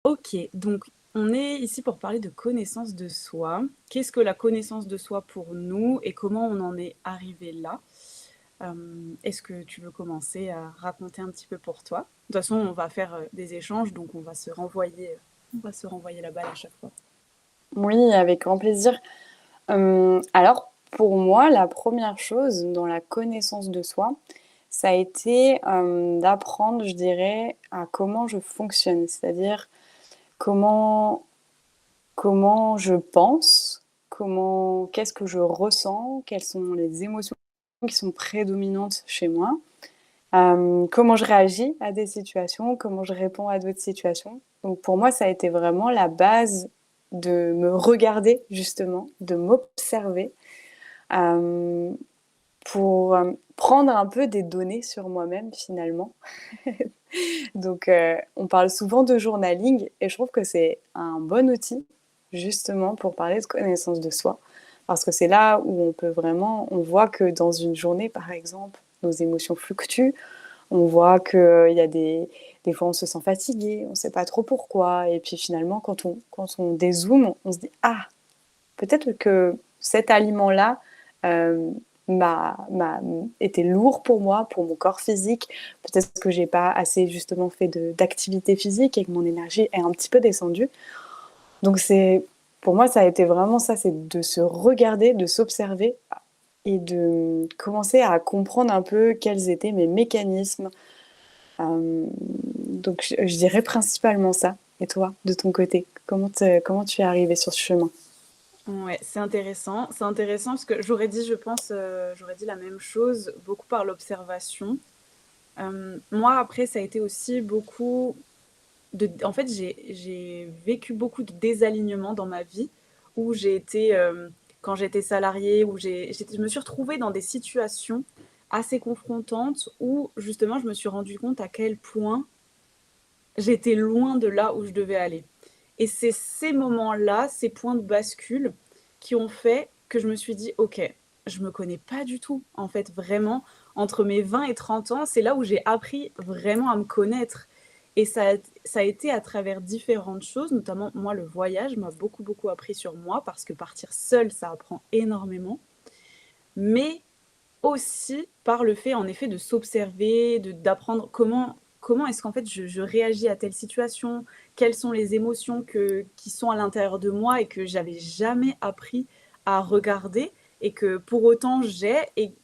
Ok, donc on est ici pour parler de connaissance de soi. Qu'est-ce que la connaissance de soi pour nous et comment on en est arrivé là? Est-ce que tu veux commencer à raconter un petit peu pour toi? De toute façon, on va faire des échanges, donc on va se renvoyer la balle à chaque fois. Oui, avec grand plaisir. Alors, pour moi, la première chose dans la connaissance de soi, ça a été d'apprendre, je dirais, à comment je fonctionne, c'est-à-dire comment, comment je pense, qu'est-ce que je ressens, quelles sont les émotions qui sont prédominantes chez moi, comment je réagis à des situations, comment je réponds à d'autres situations. Donc pour moi, ça a été vraiment la base de me regarder justement, de m'observer euh, pour prendre un peu des données sur moi-même finalement. Donc on parle souvent de journaling et je trouve que c'est un bon outil justement pour parler de connaissance de soi. Parce que c'est là où on peut vraiment, on voit que dans une journée par exemple, nos émotions fluctuent, on voit qu'il y a des fois on se sent fatigué, on ne sait pas trop pourquoi. Et puis finalement, quand on dézoome, on se dit, ah, peut-être que cet aliment-là euh, m'a été lourd pour moi, pour mon corps physique. Peut-être que j'ai pas assez justement fait d'activité physique et que mon énergie est un petit peu descendue. Donc c'est, pour moi, ça a été vraiment ça, c'est de se regarder, de s'observer et de commencer à comprendre un peu quels étaient mes mécanismes, donc je dirais principalement ça. Et toi, de ton côté, comment tu es arrivé sur ce chemin? Ouais, c'est intéressant. C'est intéressant parce que j'aurais dit, je pense, j'aurais dit la même chose, beaucoup par l'observation. Moi, après, ça a été aussi beaucoup en fait, j'ai vécu beaucoup de désalignements dans ma vie où j'ai été, quand j'étais salariée, je me suis retrouvée dans des situations assez confrontantes où justement je me suis rendu compte à quel point j'étais loin de là où je devais aller. Et c'est ces moments-là, ces points de bascule qui ont fait que je me suis dit, ok, je me connais pas du tout. En fait, vraiment, entre mes 20 et 30 ans, c'est là où j'ai appris vraiment à me connaître. Et ça a été à travers différentes choses, notamment moi, le voyage m'a beaucoup, beaucoup appris sur moi parce que partir seul, ça apprend énormément. Mais aussi par le fait, en effet, de s'observer, d'apprendre comment est-ce qu'en fait je réagis à telle situation, quelles sont les émotions qui sont à l'intérieur de moi et que j'avais jamais appris à regarder et que pour autant j'ai.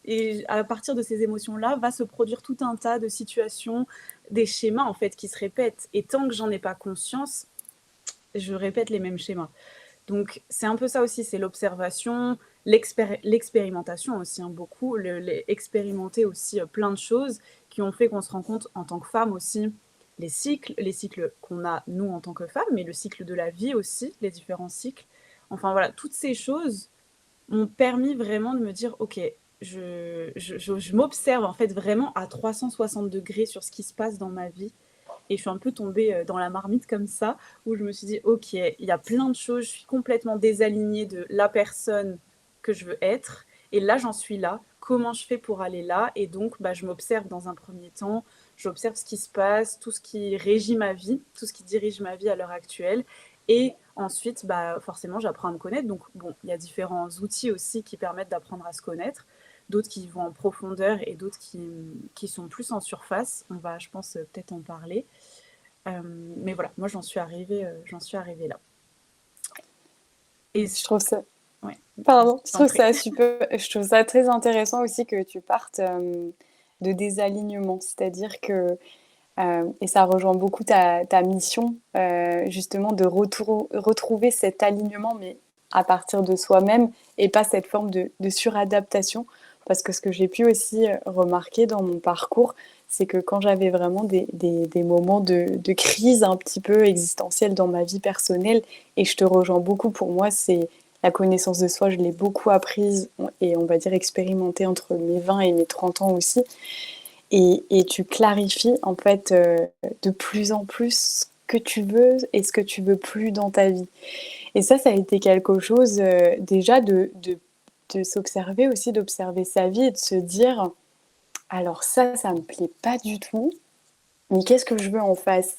Et à partir de ces émotions-là, va se produire tout un tas de situations, des schémas en fait qui se répètent. Et tant que j'en ai pas conscience, je répète les mêmes schémas. Donc c'est un peu ça aussi, c'est l'observation, l'expérimentation aussi, hein, beaucoup, expérimenter aussi plein de choses qui ont fait qu'on se rend compte en tant que femme aussi, les cycles qu'on a nous en tant que femmes, mais le cycle de la vie aussi, les différents cycles. Enfin voilà, toutes ces choses m'ont permis vraiment de me dire, ok, je m'observe en fait vraiment à 360 degrés sur ce qui se passe dans ma vie et je suis un peu tombée dans la marmite comme ça, où je me suis dit, ok, il y a plein de choses, je suis complètement désalignée de la personne que je veux être. Et là, j'en suis là. Comment je fais pour aller là? Et donc, bah, je m'observe dans un premier temps, j'observe ce qui se passe, tout ce qui régit ma vie, tout ce qui dirige ma vie à l'heure actuelle. Et ensuite, bah, forcément, j'apprends à me connaître. Donc, bon, il y a différents outils aussi qui permettent d'apprendre à se connaître, d'autres qui vont en profondeur et d'autres qui sont plus en surface. On va, je pense, peut-être en parler. Mais voilà, moi j'en suis arrivée là. Et Je trouve ça, ouais, pardon, je t'en trouve prie. ça super, je trouve ça très intéressant aussi que tu partes de désalignement, c'est-à-dire que, et ça rejoint beaucoup ta mission, justement, de retrouver cet alignement, mais à partir de soi-même et pas cette forme de suradaptation. Parce que ce que j'ai pu aussi remarquer dans mon parcours, c'est que quand j'avais vraiment des moments de crise un petit peu existentielle dans ma vie personnelle, et je te rejoins beaucoup, pour moi, c'est la connaissance de soi, je l'ai beaucoup apprise et on va dire expérimentée entre mes 20 et mes 30 ans aussi. Et tu clarifies en fait de plus en plus ce que tu veux et ce que tu veux plus dans ta vie. Et ça a été quelque chose déjà de s'observer aussi, d'observer sa vie et de se dire, alors ça me plaît pas du tout, mais qu'est-ce que je veux en face?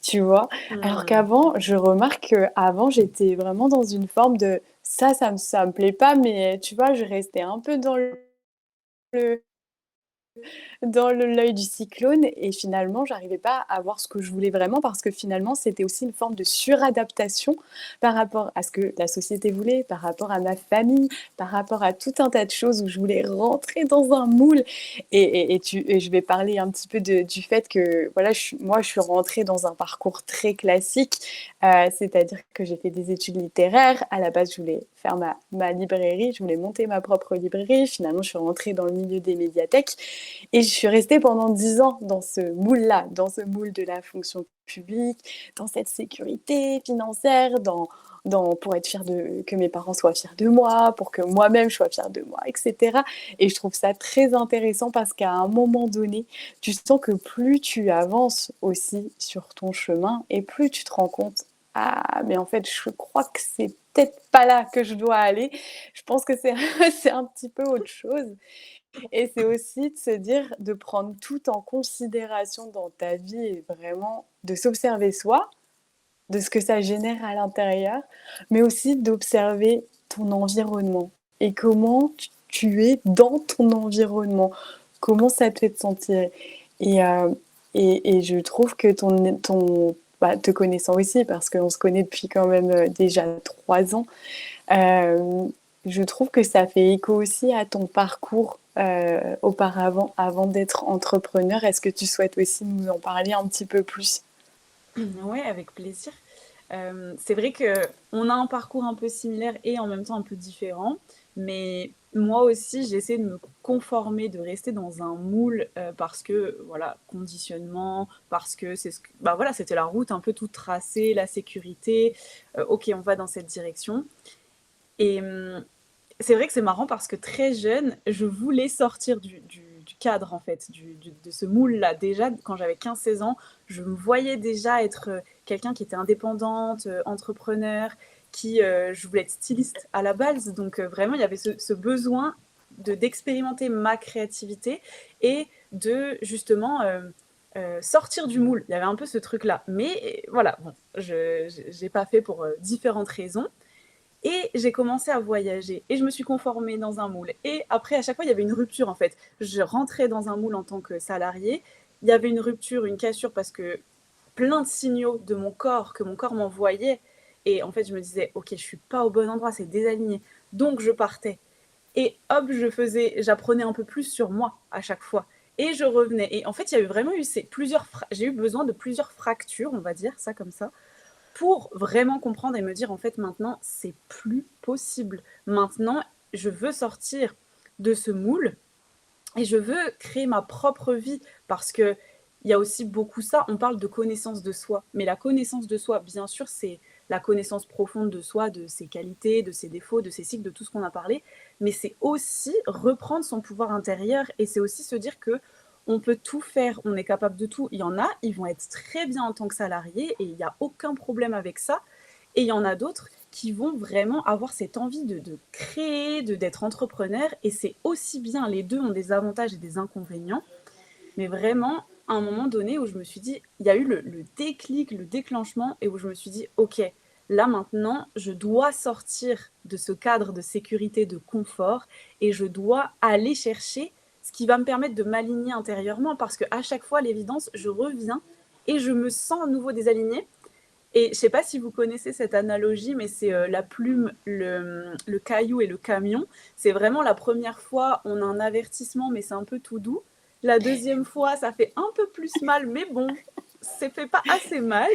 tu vois? Alors Mmh. qu'avant, je remarque qu'avant, j'étais vraiment dans une forme de: ça me plaît pas», mais tu vois, je restais un peu le dans l'œil du cyclone et finalement, j'arrivais pas à voir ce que je voulais vraiment parce que finalement, c'était aussi une forme de suradaptation par rapport à ce que la société voulait, par rapport à ma famille, par rapport à tout un tas de choses où je voulais rentrer dans un moule et je vais parler un petit peu du fait que, voilà, je suis rentrée dans un parcours très classique, c'est-à-dire que j'ai fait des études littéraires. À la base, je voulais faire ma librairie, je voulais monter ma propre librairie. Finalement, je suis rentrée dans le milieu des médiathèques et je suis restée pendant 10 ans dans ce moule-là, dans ce moule de la fonction publique, dans cette sécurité financière, pour être fière que mes parents soient fiers de moi, pour que moi-même je sois fière de moi, etc. Et je trouve ça très intéressant parce qu'à un moment donné, tu sens que plus tu avances aussi sur ton chemin et plus tu te rends compte, ah, mais en fait, je crois que c'est peut-être pas là que je dois aller. Je pense que c'est c'est un petit peu autre chose. Et c'est aussi de se dire, de prendre tout en considération dans ta vie et vraiment de s'observer soi, de ce que ça génère à l'intérieur, mais aussi d'observer ton environnement et comment tu es dans ton environnement, comment ça te fait te sentir. Et, euh, et je trouve que te connaissant aussi, parce qu'on se connaît depuis quand même déjà 3 ans, euh, je trouve que ça fait écho aussi à ton parcours auparavant, avant d'être entrepreneur. Est-ce que tu souhaites aussi nous en parler un petit peu plus? Ouais, avec plaisir. C'est vrai qu'on a un parcours un peu similaire et en même temps un peu différent, mais moi aussi, j'essaie de me conformer, de rester dans un moule parce que, voilà, conditionnement, parce que bah voilà, c'était la route un peu toute tracée, la sécurité. Ok, on va dans cette direction. Et c'est vrai que c'est marrant parce que très jeune, je voulais sortir du cadre, en fait, de ce moule-là. Déjà, quand j'avais 15-16 ans, je me voyais déjà être quelqu'un qui était indépendante, entrepreneur, je voulais être styliste à la base. Donc, vraiment, il y avait ce besoin d'expérimenter ma créativité et de, justement, sortir du moule. Il y avait un peu ce truc-là. Mais voilà, bon, je n'ai pas fait pour différentes raisons. Et j'ai commencé à voyager et je me suis conformée dans un moule. Et après, à chaque fois, il y avait une rupture en fait. Je rentrais dans un moule en tant que salarié. Il y avait une rupture, une cassure parce que plein de signaux de mon corps que mon corps m'envoyait. Et en fait, je me disais, ok, je suis pas au bon endroit, c'est désaligné. Donc, je partais. Et hop, j'apprenais un peu plus sur moi à chaque fois. Et je revenais. Et en fait, il y a eu vraiment eu j'ai eu besoin de plusieurs fractures, on va dire ça comme ça, pour vraiment comprendre et me dire en fait maintenant c'est plus possible. Maintenant je veux sortir de ce moule et je veux créer ma propre vie parce que il y a aussi beaucoup ça, on parle de connaissance de soi, mais la connaissance de soi, bien sûr, c'est la connaissance profonde de soi, de ses qualités, de ses défauts, de ses cycles, de tout ce qu'on a parlé, mais c'est aussi reprendre son pouvoir intérieur et c'est aussi se dire que on peut tout faire, on est capable de tout. Il y en a, ils vont être très bien en tant que salariés et il n'y a aucun problème avec ça. Et il y en a d'autres qui vont vraiment avoir cette envie de créer, d'être entrepreneur. Et c'est aussi bien, les deux ont des avantages et des inconvénients. Mais vraiment, à un moment donné où je me suis dit, il y a eu le déclic, le déclenchement, et où je me suis dit, ok, là maintenant, je dois sortir de ce cadre de sécurité, de confort, et je dois aller chercher ce qui va me permettre de m'aligner intérieurement, parce qu'à chaque fois, à l'évidence, je reviens et je me sens à nouveau désalignée. Et je ne sais pas si vous connaissez cette analogie, mais c'est la plume, le caillou et le camion. C'est vraiment la première fois, on a un avertissement, mais c'est un peu tout doux. La deuxième fois, ça fait un peu plus mal, mais bon, ça fait pas assez mal.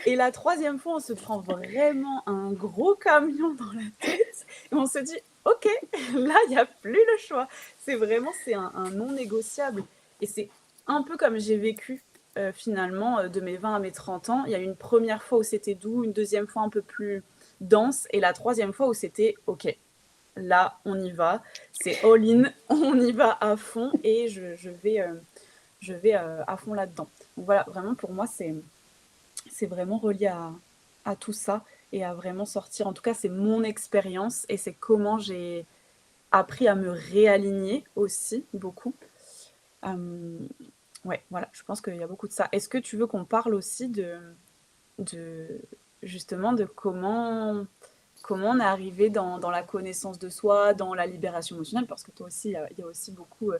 Et la troisième fois, on se prend vraiment un gros camion dans la tête et on se dit, ok, là, il n'y a plus le choix. C'est un non négociable. Et c'est un peu comme j'ai vécu finalement de mes 20 à mes 30 ans. Il y a eu une première fois où c'était doux, une deuxième fois un peu plus dense et la troisième fois où c'était ok, là on y va, c'est all-in, on y va à fond et je vais à fond là-dedans. Donc voilà, vraiment pour moi c'est vraiment relié à tout ça et à vraiment sortir. En tout cas, c'est mon expérience et c'est comment j'ai appris à me réaligner aussi beaucoup. Euh, ouais, voilà, je pense qu'il y a beaucoup de ça. Est-ce que tu veux qu'on parle aussi de justement de comment on est arrivé dans la connaissance de soi, dans la libération émotionnelle, parce que toi aussi, il y a aussi beaucoup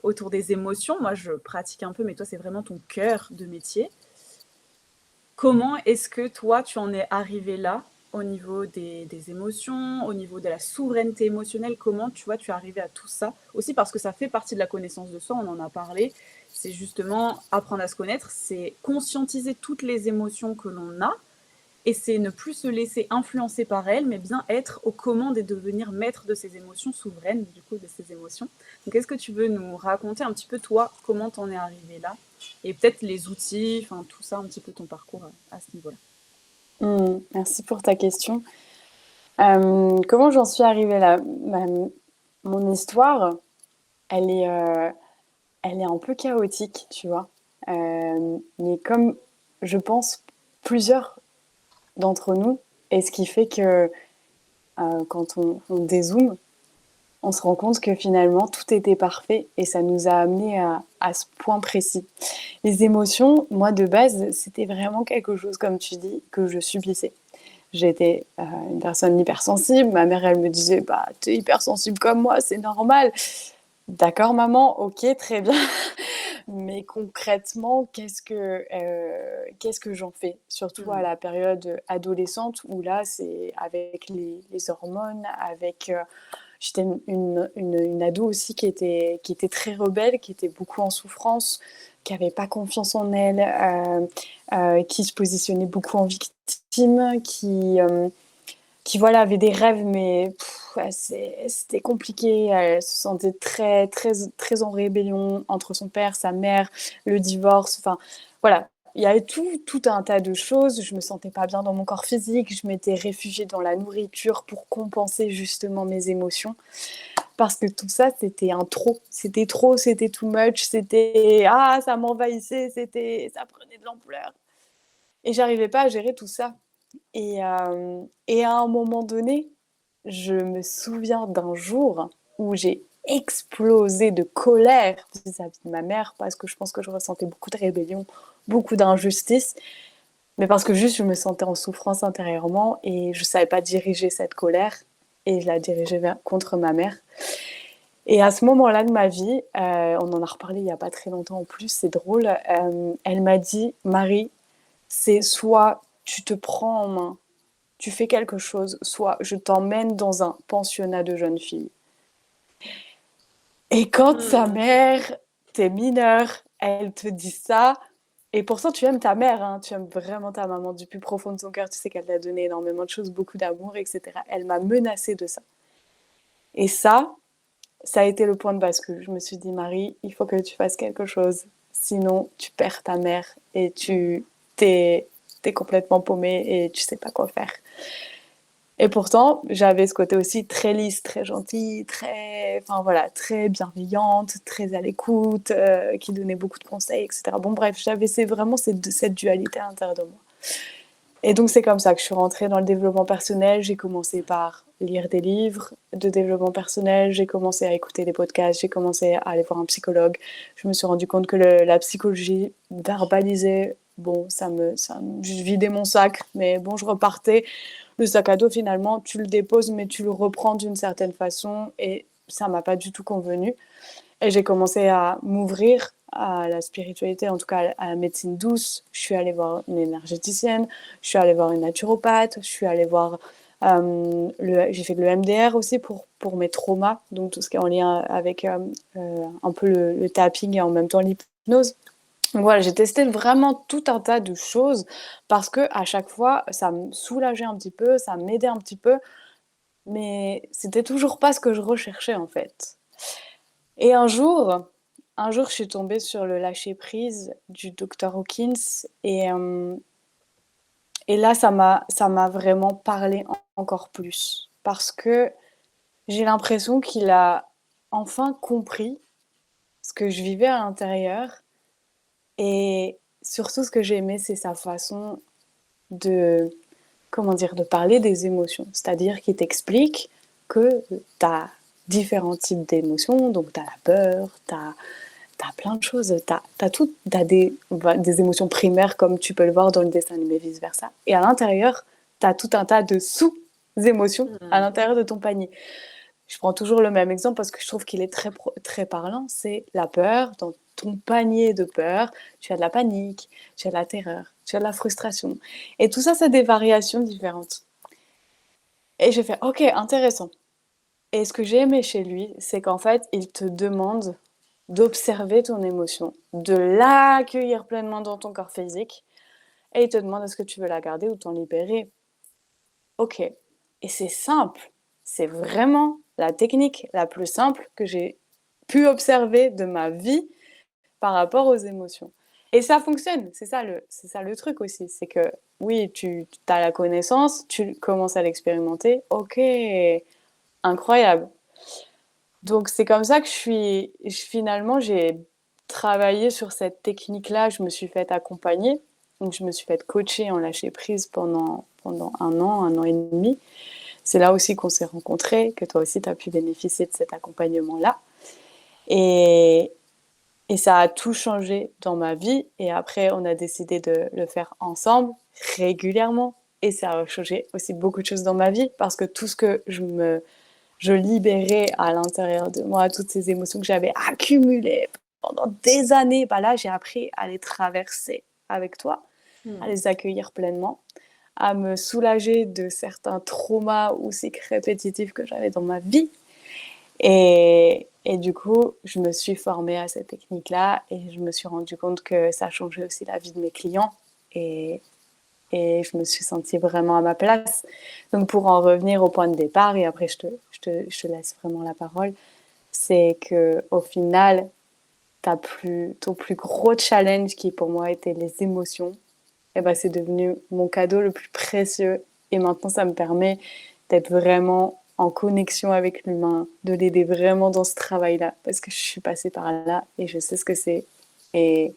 autour des émotions. Moi, je pratique un peu, mais toi, c'est vraiment ton cœur de métier. Comment est-ce que toi, tu en es arrivé là, au niveau des émotions, au niveau de la souveraineté émotionnelle? Comment, tu vois, tu es arrivé à tout ça? Aussi parce que ça fait partie de la connaissance de soi, on en a parlé. C'est justement apprendre à se connaître, c'est conscientiser toutes les émotions que l'on a, et c'est ne plus se laisser influencer par elles, mais bien être aux commandes et devenir maître de ses émotions, souveraine du coup de ses émotions. Donc est-ce que tu veux nous raconter un petit peu toi, comment t'en es arrivé là? Et peut-être les outils, enfin tout ça, un petit peu ton parcours à ce niveau-là. Merci pour ta question. Comment j'en suis arrivée là? Mon histoire, elle est, euh, elle est un peu chaotique, tu vois. Mais comme je pense plusieurs d'entre nous, et ce qui fait que quand on dézoome, on se rend compte que finalement tout était parfait et ça nous a amené à ce point précis. Les émotions, moi de base, c'était vraiment quelque chose, comme tu dis, que je subissais. J'étais une personne hypersensible. Ma mère, elle me disait, bah, t'es hypersensible comme moi, c'est normal. D'accord, maman, ok, très bien. Mais concrètement, qu'est-ce que j'en fais? Surtout à Mmh. la période adolescente où là, c'est avec les hormones, avec... j'étais une ado aussi qui était très rebelle, qui était beaucoup en souffrance, qui n'avait pas confiance en elle, qui se positionnait beaucoup en victime, qui voilà, avait des rêves, mais c'était compliqué. Elle se sentait très, très, très en rébellion entre son père, sa mère, le divorce. Enfin, voilà. Il y avait tout un tas de choses. Je me sentais pas bien dans mon corps physique. Je m'étais réfugiée dans la nourriture pour compenser justement mes émotions. Parce que tout ça, c'était un trop. C'était trop, c'était too much. C'était, ça m'envahissait. Ça prenait de l'ampleur. Et j'arrivais pas à gérer tout ça. Et à un moment donné, je me souviens d'un jour où j'ai explosé de colère vis-à-vis de ma mère parce que je pense que je ressentais beaucoup de rébellion, beaucoup d'injustice, mais parce que juste je me sentais en souffrance intérieurement et je savais pas diriger cette colère et je la dirigeais contre ma mère. Et à ce moment-là de ma vie, on en a reparlé il y a pas très longtemps en plus, c'est drôle, elle m'a dit, Marie, c'est soit tu te prends en main, tu fais quelque chose, soit je t'emmène dans un pensionnat de jeunes filles. Et quand sa Mmh. mère, t'es mineure, elle te dit ça, et pourtant tu aimes ta mère, hein, tu aimes vraiment ta maman du plus profond de ton cœur, tu sais qu'elle t'a donné énormément de choses, beaucoup d'amour, etc. Elle m'a menacée de ça. Et ça a été le point de bascule. Je me suis dit, Marie, il faut que tu fasses quelque chose, sinon tu perds ta mère et t'es complètement paumée et tu sais pas quoi faire. Et pourtant, j'avais ce côté aussi très lisse, très gentille, enfin voilà, très bienveillante, très à l'écoute, qui donnait beaucoup de conseils, etc. Bon, bref, j'avais vraiment cette dualité à l'intérieur de moi. Et donc, c'est comme ça que je suis rentrée dans le développement personnel. J'ai commencé par lire des livres de développement personnel, j'ai commencé à écouter des podcasts, j'ai commencé à aller voir un psychologue. Je me suis rendu compte que la psychologie verbalisée, bon, je vidais mon sac, mais bon, je repartais. Le sac à dos, finalement, tu le déposes, mais tu le reprends d'une certaine façon et ça m'a pas du tout convenu. Et j'ai commencé à m'ouvrir à la spiritualité, en tout cas à la médecine douce. Je suis allée voir une énergéticienne, je suis allée voir une naturopathe, je suis allée voir... j'ai fait de l'EMDR aussi pour mes traumas, donc tout ce qui est en lien avec un peu le tapping et en même temps l'hypnose. Donc voilà, j'ai testé vraiment tout un tas de choses parce que à chaque fois, ça me soulageait un petit peu, ça m'aidait un petit peu, mais c'était toujours pas ce que je recherchais en fait. Et je suis tombée sur le lâcher prise du docteur Hawkins et là, ça m'a vraiment parlé encore plus parce que j'ai l'impression qu'il a enfin compris ce que je vivais à l'intérieur et surtout ce que j'ai aimé, c'est sa façon de, comment dire, de parler des émotions. C'est-à-dire qu'il t'explique que tu as différents types d'émotions, donc tu as la peur, tu as t'as plein de choses. T'as des émotions primaires, comme tu peux le voir dans le dessin animé, vice-versa. Et à l'intérieur, t'as tout un tas de sous-émotions à l'intérieur de ton panier. Je prends toujours le même exemple parce que je trouve qu'il est très parlant. C'est la peur. Dans ton panier de peur, tu as de la panique, tu as de la terreur, tu as de la frustration. Et tout ça, c'est des variations différentes. Et j'ai fait, ok, intéressant. Et ce que j'ai aimé chez lui, c'est qu'en fait, il te demande d'observer ton émotion, de l'accueillir pleinement dans ton corps physique, et il te demande est-ce que tu veux la garder ou t'en libérer. Ok. Et c'est simple. C'est vraiment la technique la plus simple que j'ai pu observer de ma vie par rapport aux émotions. Et ça fonctionne. C'est ça le truc aussi. C'est que oui, tu as la connaissance, tu commences à l'expérimenter. Ok, incroyable. Donc c'est comme ça que finalement j'ai travaillé sur cette technique-là, je me suis faite accompagner, donc je me suis faite coacher en lâcher prise pendant un an et demi. C'est là aussi qu'on s'est rencontrés, que toi aussi tu as pu bénéficier de cet accompagnement-là. Et, et ça a tout changé dans ma vie. Et après, on a décidé de le faire ensemble, régulièrement. Et ça a changé aussi beaucoup de choses dans ma vie, parce que tout ce que je libérais à l'intérieur de moi, toutes ces émotions que j'avais accumulées pendant des années, bah là, j'ai appris à les traverser avec toi, à les accueillir pleinement, à me soulager de certains traumas ou cycles répétitifs que j'avais dans ma vie. Et du coup, je me suis formée à cette technique-là et je me suis rendu compte que ça changeait aussi la vie de mes clients. Et je me suis sentie vraiment à ma place. Donc pour en revenir au point de départ, et après je te laisse vraiment la parole, c'est qu'au final, ton plus gros challenge qui pour moi était les émotions, et ben, c'est devenu mon cadeau le plus précieux. Et maintenant, ça me permet d'être vraiment en connexion avec l'humain, de l'aider vraiment dans ce travail-là, parce que je suis passée par là et je sais ce que c'est. Et,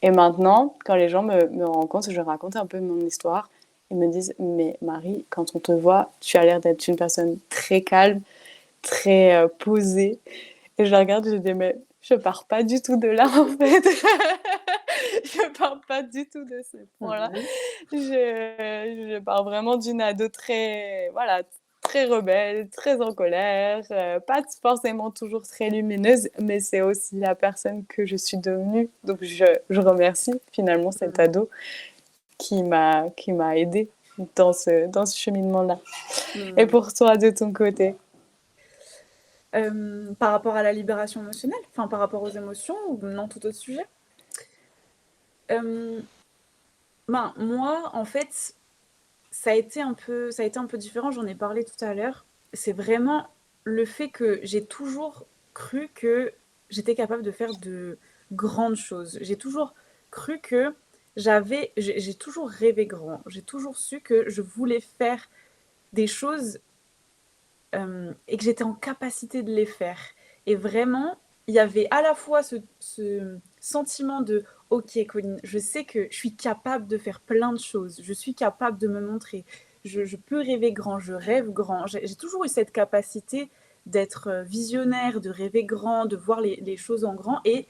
et maintenant, quand les gens me rencontrent, je raconte un peu mon histoire. Ils me disent, mais Marie, quand on te voit, tu as l'air d'être une personne très calme, très posée. Et je la regarde et je dis, mais je pars pas du tout de là, en fait. Je pars pas du tout de ce point-là. Je pars vraiment d'une ado voilà, très rebelle, très en colère, pas forcément toujours très lumineuse, mais c'est aussi la personne que je suis devenue. Donc je remercie finalement cet ado qui m'a aidée dans ce cheminement-là. Et pour toi, de ton côté? Par rapport à la libération émotionnelle, enfin par rapport aux émotions ou non, tout autre sujet. Moi, en fait, ça a été un peu différent, j'en ai parlé tout à l'heure. C'est vraiment le fait que j'ai toujours cru que j'étais capable de faire de grandes choses. J'ai toujours cru que j'ai toujours rêvé grand. J'ai toujours su que je voulais faire des choses et que j'étais en capacité de les faire. Et vraiment, il y avait à la fois ce sentiment de ok, Colline, je sais que je suis capable de faire plein de choses, je suis capable de me montrer, je peux rêver grand, je rêve grand. J'ai toujours eu cette capacité d'être visionnaire, de rêver grand, de voir les choses en grand et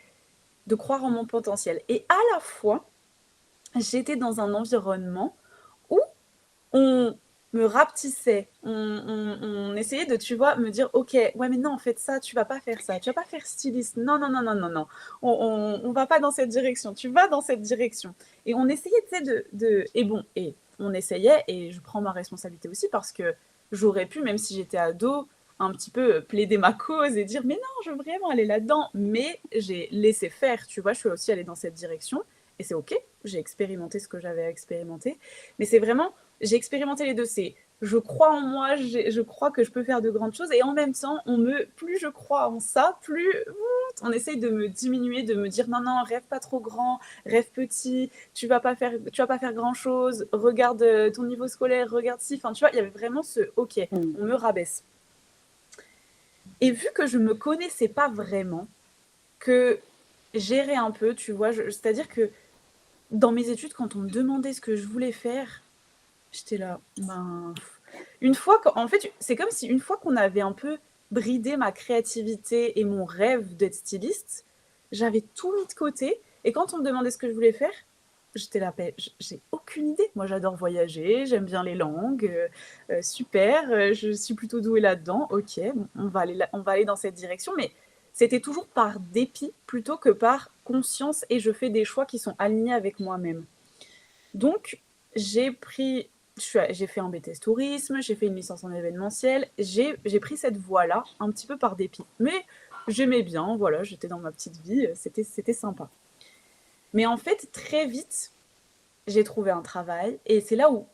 de croire en mon potentiel. Et à la fois, j'étais dans un environnement où on me rapetissait, on essayait de, tu vois, me dire, ok, ouais, mais non, en fait, ça, tu vas pas faire ça, tu vas pas faire styliste, non, non, non, non, non, non, on va pas dans cette direction, tu vas dans cette direction. Et on essayait, tu sais, et on essayait, et je prends ma responsabilité aussi parce que j'aurais pu, même si j'étais ado, un petit peu plaider ma cause et dire, mais non, je veux vraiment aller là-dedans, mais j'ai laissé faire, tu vois, je suis aussi allée dans cette direction, et c'est ok, j'ai expérimenté ce que j'avais à expérimenter, mais c'est vraiment j'ai expérimenté les deux. C'est je crois en moi, je crois que je peux faire de grandes choses. Et en même temps, plus je crois en ça, plus on essaye de me diminuer, de me dire non, non, rêve pas trop grand, rêve petit, tu vas pas faire grand chose, regarde ton niveau scolaire, regarde si. Enfin, tu vois, il y avait vraiment ce ok, on me rabaisse. Et vu que je me connaissais pas vraiment, que gérer un peu, tu vois, c'est-à-dire que dans mes études, quand on me demandait ce que je voulais faire, j'étais là, une fois en fait, c'est comme si une fois qu'on avait un peu bridé ma créativité et mon rêve d'être styliste, J'avais tout mis de côté et quand on me demandait ce que je voulais faire, j'étais là: «Beh, j'ai aucune idée. Moi, j'adore voyager, j'aime bien les langues, super, je suis plutôt douée là-dedans. OK, bon, on va aller dans cette direction», mais c'était toujours par dépit plutôt que par conscience et je fais des choix qui sont alignés avec moi-même. Donc j'ai pris j'ai fait un BTS tourisme, j'ai fait une licence en événementiel, j'ai pris cette voie-là un petit peu par dépit. Mais j'aimais bien, voilà, j'étais dans ma petite vie, c'était sympa. Mais en fait, très vite, j'ai trouvé un travail et c'est là où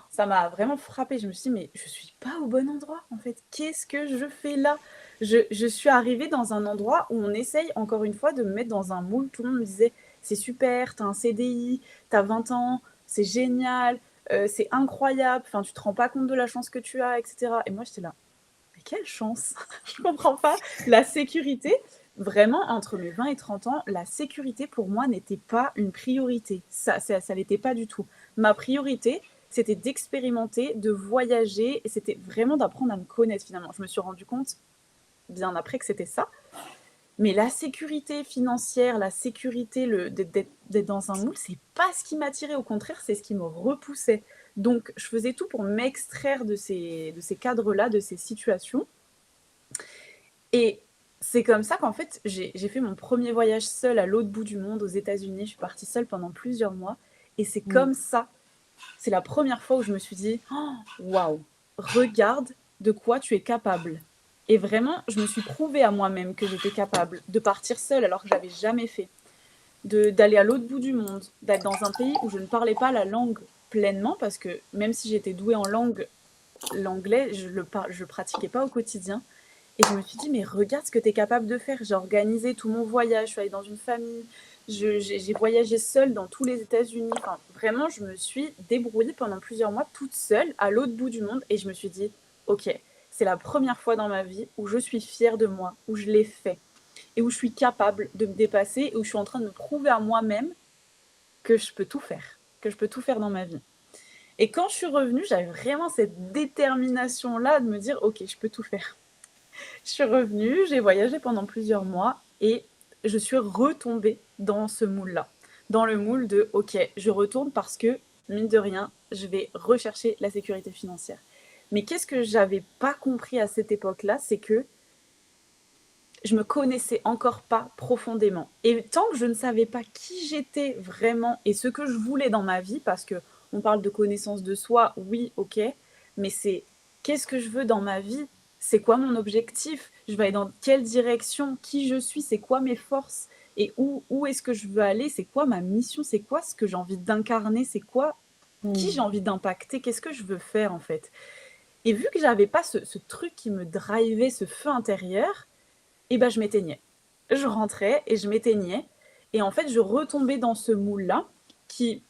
ça m'a vraiment frappée. Je me suis dit: «Mais je suis pas au bon endroit, en fait. Qu'est-ce que je fais là?» Je suis arrivée dans un endroit où on essaye, encore une fois, de me mettre dans un moule. Tout le monde me disait: «C'est super, tu as un CDI, tu as 20 ans, c'est génial, c'est incroyable, enfin, tu te rends pas compte de la chance que tu as» et cetera et moi, j'étais là: «Mais quelle chance!» Je comprends pas. La sécurité, vraiment, entre mes 20 et 30 ans, la sécurité, pour moi, n'était pas une priorité. Ça l'était pas du tout. Ma priorité, c'était d'expérimenter, de voyager et c'était vraiment d'apprendre à me connaître, finalement. Je me suis rendu compte, bien après, que c'était ça. Mais la sécurité financière, la sécurité, d'être dans un moule, c'est pas ce qui m'attirait. Au contraire, c'est ce qui me repoussait. Donc, je faisais tout pour m'extraire de ces cadres-là, de ces situations. Et c'est comme ça qu'en fait, j'ai fait mon premier voyage seul à l'autre bout du monde, aux États-Unis. Je suis partie seule pendant plusieurs mois. Et c'est Mmh. comme ça, c'est la première fois où je me suis dit: «Oh, waouh, regarde de quoi tu es capable». Et vraiment, je me suis prouvé à moi-même que j'étais capable de partir seule alors que j'avais jamais fait, d'aller à l'autre bout du monde, d'être dans un pays où je ne parlais pas la langue pleinement parce que même si j'étais douée en langue, l'anglais, je pratiquais pas au quotidien. Et je me suis dit, mais regarde ce que tu es capable de faire. J'ai organisé tout mon voyage, je suis allée dans une famille, j'ai voyagé seule dans tous les États-Unis. Enfin, vraiment, je me suis débrouillée pendant plusieurs mois toute seule à l'autre bout du monde. Et je me suis dit, ok, c'est la première fois dans ma vie où je suis fière de moi, où je l'ai fait et où je suis capable de me dépasser et où je suis en train de me prouver à moi-même que je peux tout faire, que je peux tout faire dans ma vie. Et quand je suis revenue, j'avais vraiment cette détermination-là de me dire, ok, je peux tout faire. Je suis revenue, j'ai voyagé pendant plusieurs mois et je suis retombée dans ce moule-là. Dans le moule de OK, je retourne parce que, mine de rien, je vais rechercher la sécurité financière. Mais qu'est-ce que j'avais pas compris à cette époque-là, c'est que je me connaissais encore pas profondément. Et tant que je ne savais pas qui j'étais vraiment et ce que je voulais dans ma vie, parce que on parle de connaissance de soi, oui, ok, mais c'est qu'est-ce que je veux dans ma vie? C'est quoi mon objectif? Je vais aller dans quelle direction? Qui je suis? C'est quoi mes forces? Et où est-ce que je veux aller? C'est quoi ma mission? C'est quoi ce que j'ai envie d'incarner? C'est quoi qui j'ai Mmh. envie d'impacter? Qu'est-ce que je veux faire en fait? Et vu que j'avais pas ce truc qui me drivait, ce feu intérieur, et ben je m'éteignais. Je rentrais et je m'éteignais. Et en fait, je retombais dans ce moule-là qui,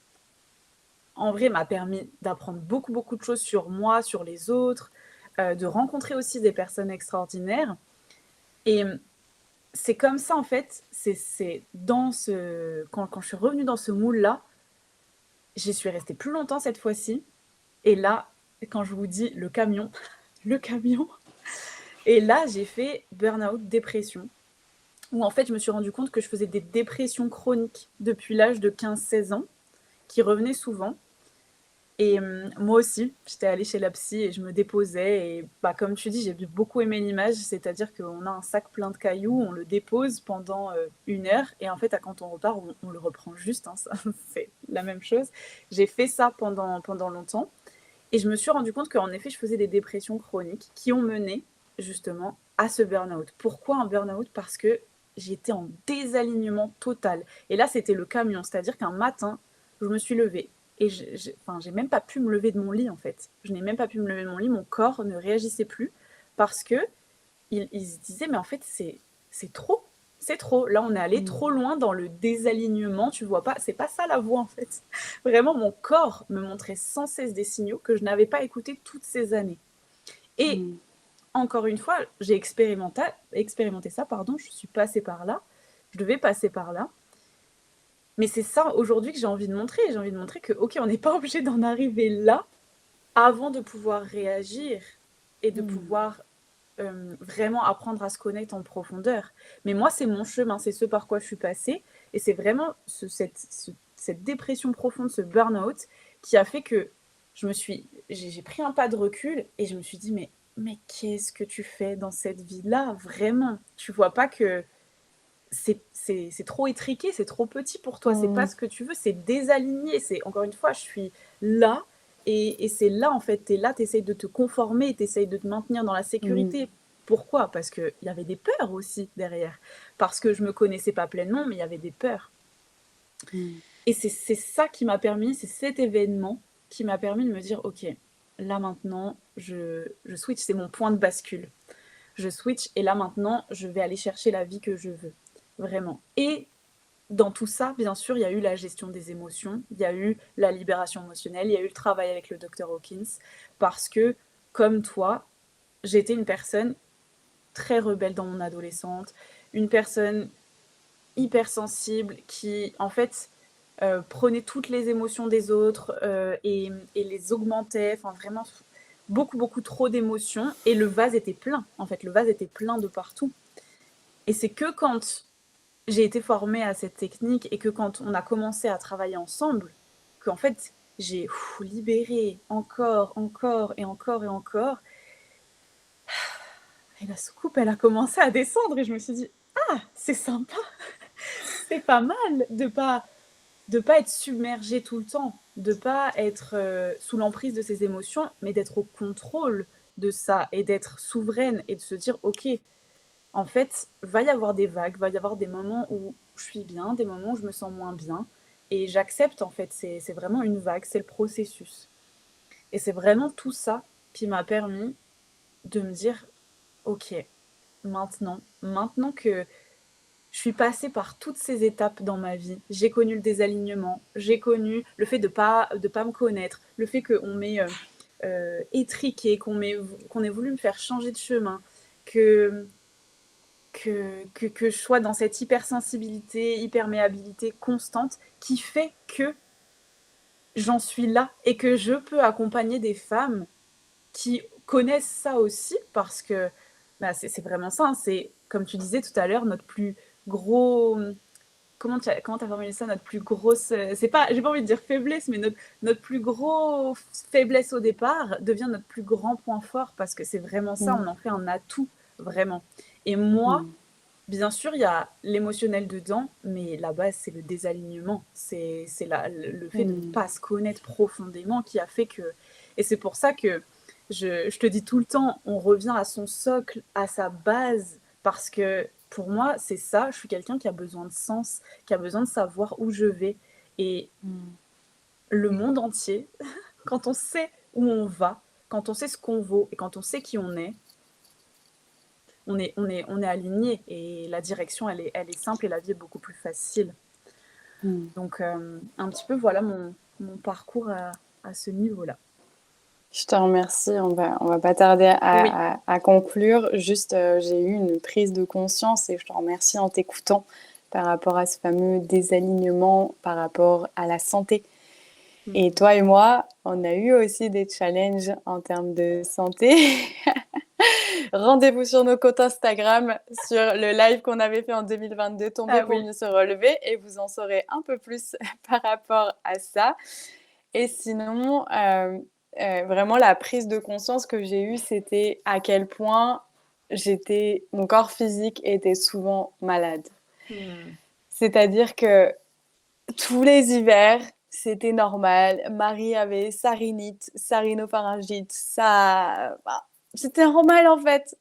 en vrai, m'a permis d'apprendre beaucoup, beaucoup de choses sur moi, sur les autres, de rencontrer aussi des personnes extraordinaires. Et c'est comme ça, en fait, c'est dans ce... Quand je suis revenue dans ce moule-là, j'y suis restée plus longtemps cette fois-ci. Et là, quand je vous dis le camion, le camion, et là, j'ai fait burn-out, dépression. Où en fait, je me suis rendu compte que je faisais des dépressions chroniques depuis l'âge de 15-16 ans, qui revenaient souvent. Et moi aussi, j'étais allée chez la psy et je me déposais. Et bah, comme tu dis, j'ai beaucoup aimé l'image, c'est-à-dire qu'on a un sac plein de cailloux, on le dépose pendant 1 heure, et en fait, quand on repart, on le reprend juste, hein, ça, c'est la même chose. J'ai fait ça pendant longtemps, et je me suis rendu compte qu'en effet, je faisais des dépressions chroniques qui ont mené justement à ce burn-out. Pourquoi un burn-out? Parce que j'étais en désalignement total. Et là, c'était le camion, c'est-à-dire qu'un matin, je me suis levée et j'ai même pas pu me lever de mon lit en fait. Je n'ai même pas pu me lever de mon lit, mon corps ne réagissait plus parce que il se disait mais en fait c'est trop, c'est trop. Là on est allé trop Mmh. loin dans le désalignement, tu vois pas, c'est pas ça la voie en fait. Vraiment mon corps me montrait sans cesse des signaux que je n'avais pas écoutés toutes ces années. Et Mmh. encore une fois, j'ai expérimenté ça, pardon, je suis passée par là, je devais passer par là. Mais c'est ça aujourd'hui que j'ai envie de montrer. J'ai envie de montrer que, ok, on n'est pas obligé d'en arriver là avant de pouvoir réagir et de Mmh. pouvoir vraiment apprendre à se connaître en profondeur. Mais moi, c'est mon chemin, c'est ce par quoi je suis passée. Et c'est vraiment cette dépression profonde, ce burn-out, qui a fait que j'ai pris un pas de recul et je me suis dit, mais qu'est-ce que tu fais dans cette vie-là, vraiment? Tu vois pas que c'est trop étriqué, c'est trop petit pour toi, c'est pas Mmh. ce que tu veux, c'est désaligné. C'est encore une fois, je suis là et c'est là en fait, t'es là, t'essayes de te conformer, t'essayes de te maintenir dans la Mmh. sécurité. Pourquoi? Parce qu'il y avait des peurs aussi derrière. Parce que je me connaissais pas pleinement, mais il y avait des peurs. Mmh. Et c'est ça qui m'a permis, c'est cet événement qui m'a permis de me dire, ok, là maintenant, je switch, c'est mon point de bascule. Je switch et là maintenant, je vais aller chercher la vie que je veux. Vraiment. Et dans tout ça, bien sûr, il y a eu la gestion des émotions, il y a eu la libération émotionnelle, il y a eu le travail avec le docteur Hawkins, parce que, comme toi, j'étais une personne très rebelle dans mon adolescente, une personne hypersensible qui, en fait, prenait toutes les émotions des autres et les augmentait, enfin vraiment beaucoup, beaucoup trop d'émotions, et le vase était plein, en fait, le vase était plein de partout. Et c'est que quand j'ai été formée à cette technique et que quand on a commencé à travailler ensemble, qu'en fait, j'ai libéré encore, encore et encore et encore. Et la soucoupe, elle a commencé à descendre et je me suis dit, ah, c'est sympa, c'est pas mal de pas être submergée tout le temps, de pas être sous l'emprise de ses émotions, mais d'être au contrôle de ça et d'être souveraine et de se dire, ok, en fait, va y avoir des vagues, va y avoir des moments où je suis bien, des moments où je me sens moins bien. Et j'accepte, en fait, c'est vraiment une vague, c'est le processus. Et c'est vraiment tout ça qui m'a permis de me dire, ok, maintenant que je suis passée par toutes ces étapes dans ma vie, j'ai connu le désalignement, j'ai connu le fait de pas me connaître, le fait qu'on m'ait étriqué, qu'on ait voulu me faire changer de chemin, que que je sois dans cette hypersensibilité, hyperméabilité constante qui fait que j'en suis là et que je peux accompagner des femmes qui connaissent ça aussi parce que bah, c'est vraiment ça. Hein, c'est, comme tu disais tout à l'heure, notre plus gros. Comment t'as formulé ça? Notre plus grosse. C'est pas, j'ai pas envie de dire faiblesse, mais notre plus gros faiblesse au départ devient notre plus grand point fort parce que c'est vraiment ça. Mmh. On en fait un atout, vraiment. Et moi, Mmh. bien sûr, il y a l'émotionnel dedans, mais la base, c'est le désalignement. Le fait de ne Mmh. pas se connaître profondément qui a fait que. Et c'est pour ça que je te dis tout le temps, on revient à son socle, à sa base, parce que pour moi, c'est ça. Je suis quelqu'un qui a besoin de sens, qui a besoin de savoir où je vais. Et Mmh. le monde entier, quand on sait où on va, quand on sait ce qu'on vaut et quand on sait qui on est aligné et la direction, elle est simple et la vie est beaucoup plus facile. Mmh. Donc, un petit peu, voilà mon parcours à ce niveau-là. Je te remercie. On va pas tarder Oui, à conclure. Juste, j'ai eu une prise de conscience et je te remercie en t'écoutant par rapport à ce fameux désalignement par rapport à la santé. Et mm, toi et moi, on a eu aussi des challenges en termes de santé. Rendez-vous sur nos comptes Instagram, sur le live qu'on avait fait en 2022, Tomber ah pour oui, mieux se relever, et vous en saurez un peu plus par rapport à ça. Et sinon, vraiment la prise de conscience que j'ai eue, c'était à quel point mon corps physique était souvent malade. mm, C'est-à-dire que tous les hivers, c'était normal. Marie avait sa rhinite, sa rhinopharyngite, c'était normal en fait.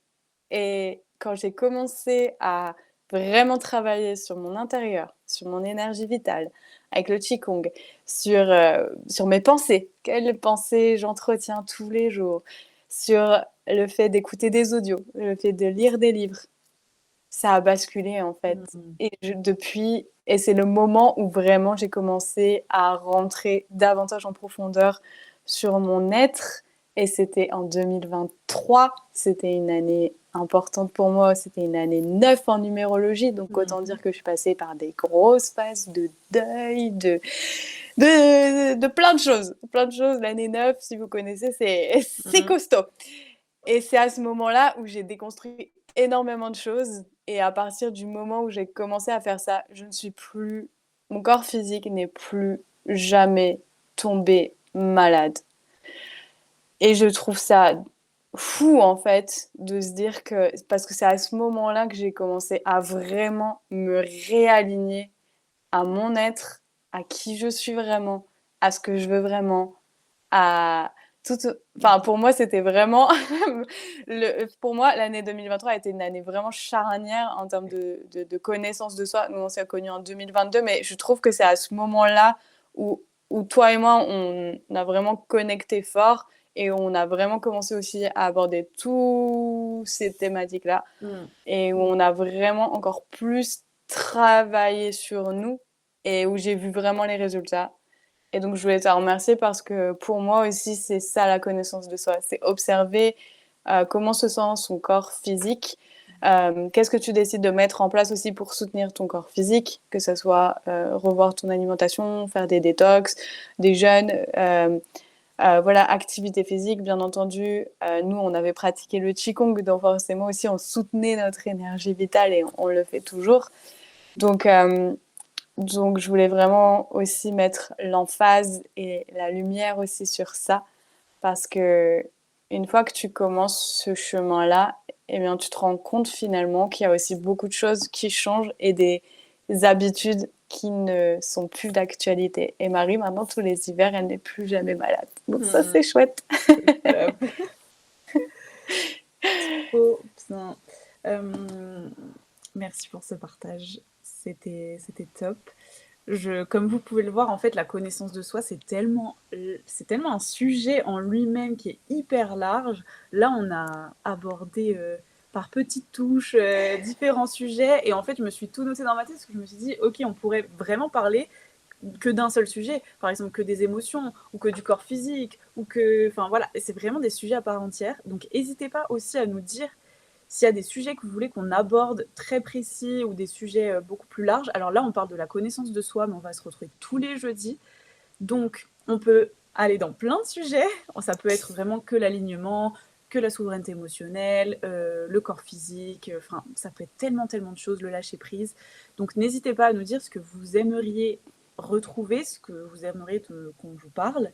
Et quand j'ai commencé à vraiment travailler sur mon intérieur, sur mon énergie vitale, avec le Qigong, sur mes pensées, quelles pensées j'entretiens tous les jours, sur le fait d'écouter des audios, le fait de lire des livres, ça a basculé en fait. mm, Et c'est le moment où vraiment j'ai commencé à rentrer davantage en profondeur sur mon être. Et c'était en 2023, c'était une année importante pour moi, c'était une année 9 en numérologie, donc autant mm, dire que je suis passée par des grosses phases de deuil, de plein de choses. Plein de choses, l'année 9, si vous connaissez, c'est mm, costaud. Et c'est à ce moment-là où j'ai déconstruit énormément de choses. Et à partir du moment où j'ai commencé à faire ça, mon corps physique n'est plus jamais tombé malade. Et je trouve ça fou, en fait, de se dire que, parce que c'est à ce moment-là que j'ai commencé à vraiment me réaligner à mon être, à qui je suis vraiment, à ce que je veux vraiment, à tout. Enfin, pour moi, c'était vraiment pour moi, l'année 2023 a été une année vraiment charnière en termes de connaissance de soi. Nous, on s'est connus en 2022, mais je trouve que c'est à ce moment-là où, où toi et moi, on a vraiment connecté fort et on a vraiment commencé aussi à aborder toutes ces thématiques-là et où on a vraiment encore plus travaillé sur nous et où j'ai vu vraiment les résultats. Et donc, je voulais te remercier parce que pour moi aussi, c'est ça la connaissance de soi. C'est observer comment se sent son corps physique. Qu'est-ce que tu décides de mettre en place aussi pour soutenir ton corps physique, que ce soit revoir ton alimentation, faire des détox, des jeûnes, voilà, activité physique, bien entendu. Nous, on avait pratiqué le Qigong, donc forcément aussi, on soutenait notre énergie vitale et on le fait toujours. Donc, donc, je voulais vraiment aussi mettre l'emphase et la lumière aussi sur ça, parce que une fois que tu commences ce chemin-là, eh bien, tu te rends compte finalement qu'il y a aussi beaucoup de choses qui changent et des habitudes qui ne sont plus d'actualité. Et Marie, maintenant, tous les hivers, elle n'est plus jamais malade. Donc ça, c'est chouette. Trop bien. Euh, Merci pour ce partage. C'était top. Comme vous pouvez le voir, en fait, la connaissance de soi, c'est tellement un sujet en lui-même qui est hyper large. Là, on a abordé par petites touches différents sujets. Et en fait, je me suis tout noté dans ma tête parce que je me suis dit, ok, on pourrait vraiment parler que d'un seul sujet. Par exemple, que des émotions ou que du corps physique ou que... Enfin, voilà, c'est vraiment des sujets à part entière. Donc, n'hésitez pas aussi à nous dire s'il y a des sujets que vous voulez qu'on aborde très précis ou des sujets beaucoup plus larges. Alors là, on parle de la connaissance de soi, mais on va se retrouver tous les jeudis. Donc, on peut aller dans plein de sujets. Ça peut être vraiment que l'alignement, que la souveraineté émotionnelle, le corps physique. Enfin, ça peut être tellement, tellement de choses, le lâcher prise. Donc, n'hésitez pas à nous dire ce que vous aimeriez retrouver, ce que vous aimeriez qu'on vous parle.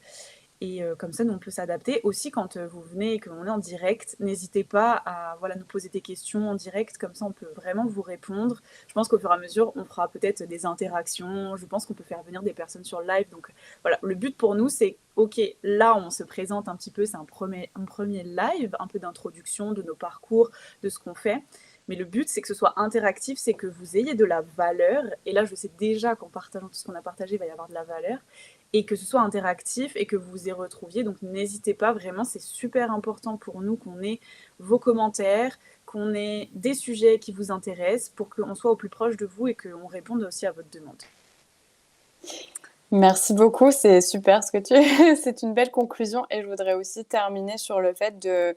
Et comme ça, nous, on peut s'adapter. Aussi, quand vous venez et qu'on est en direct, n'hésitez pas à voilà, nous poser des questions en direct. Comme ça, on peut vraiment vous répondre. Je pense qu'au fur et à mesure, on fera peut-être des interactions. Je pense qu'on peut faire venir des personnes sur le live. Donc voilà, le but pour nous, c'est, OK, là, on se présente un petit peu. C'est un premier live, un peu d'introduction de nos parcours, de ce qu'on fait. Mais le but, c'est que ce soit interactif, c'est que vous ayez de la valeur. Et là, je sais déjà qu'en partageant tout ce qu'on a partagé, il va y avoir de la valeur. Et que ce soit interactif et que vous vous y retrouviez. Donc n'hésitez pas, vraiment, c'est super important pour nous qu'on ait vos commentaires, qu'on ait des sujets qui vous intéressent pour qu'on soit au plus proche de vous et qu'on réponde aussi à votre demande. Merci beaucoup, c'est super ce que tu... c'est une belle conclusion et je voudrais aussi terminer sur le fait de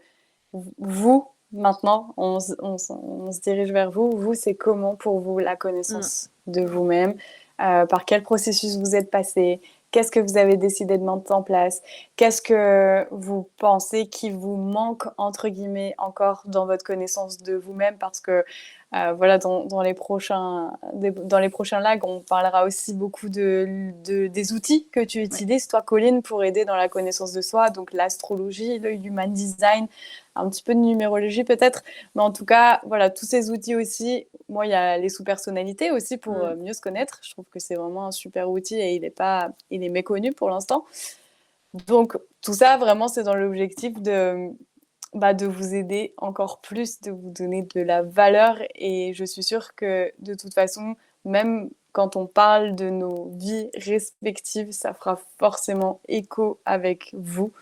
vous, maintenant, on se dirige vers vous. Vous, c'est comment pour vous la connaissance de vous-même? Par quel processus vous êtes passé? Qu'est-ce que vous avez décidé de mettre en place? Qu'est-ce que vous pensez qui vous manque, entre guillemets, encore dans votre connaissance de vous-même? Parce que, voilà, dans les prochains lives, on parlera aussi beaucoup des outils que tu utilises, toi, Colline, pour aider dans la connaissance de soi. Donc, l'astrologie, le human design, un petit peu de numérologie peut-être, mais en tout cas, voilà, tous ces outils aussi. Moi, il y a les sous-personnalités aussi pour mieux se connaître. Je trouve que c'est vraiment un super outil et il est méconnu pour l'instant. Donc, tout ça, vraiment, c'est dans l'objectif de vous aider encore plus, de vous donner de la valeur. Et je suis sûre que, de toute façon, même quand on parle de nos vies respectives, ça fera forcément écho avec vous.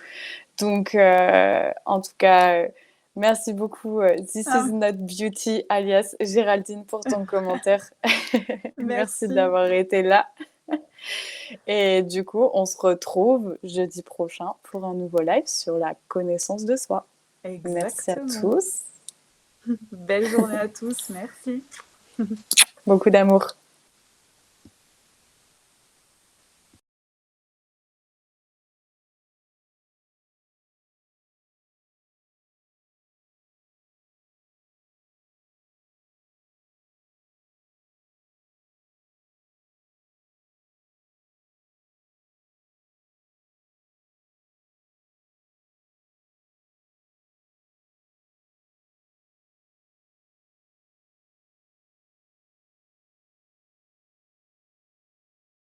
Donc, en tout cas, merci beaucoup, This is not beauty, alias Géraldine, pour ton commentaire. Merci d'avoir été là. Et du coup, on se retrouve jeudi prochain pour un nouveau live sur la connaissance de soi. Exactement. Merci à tous. Belle journée à tous, merci. Beaucoup d'amour.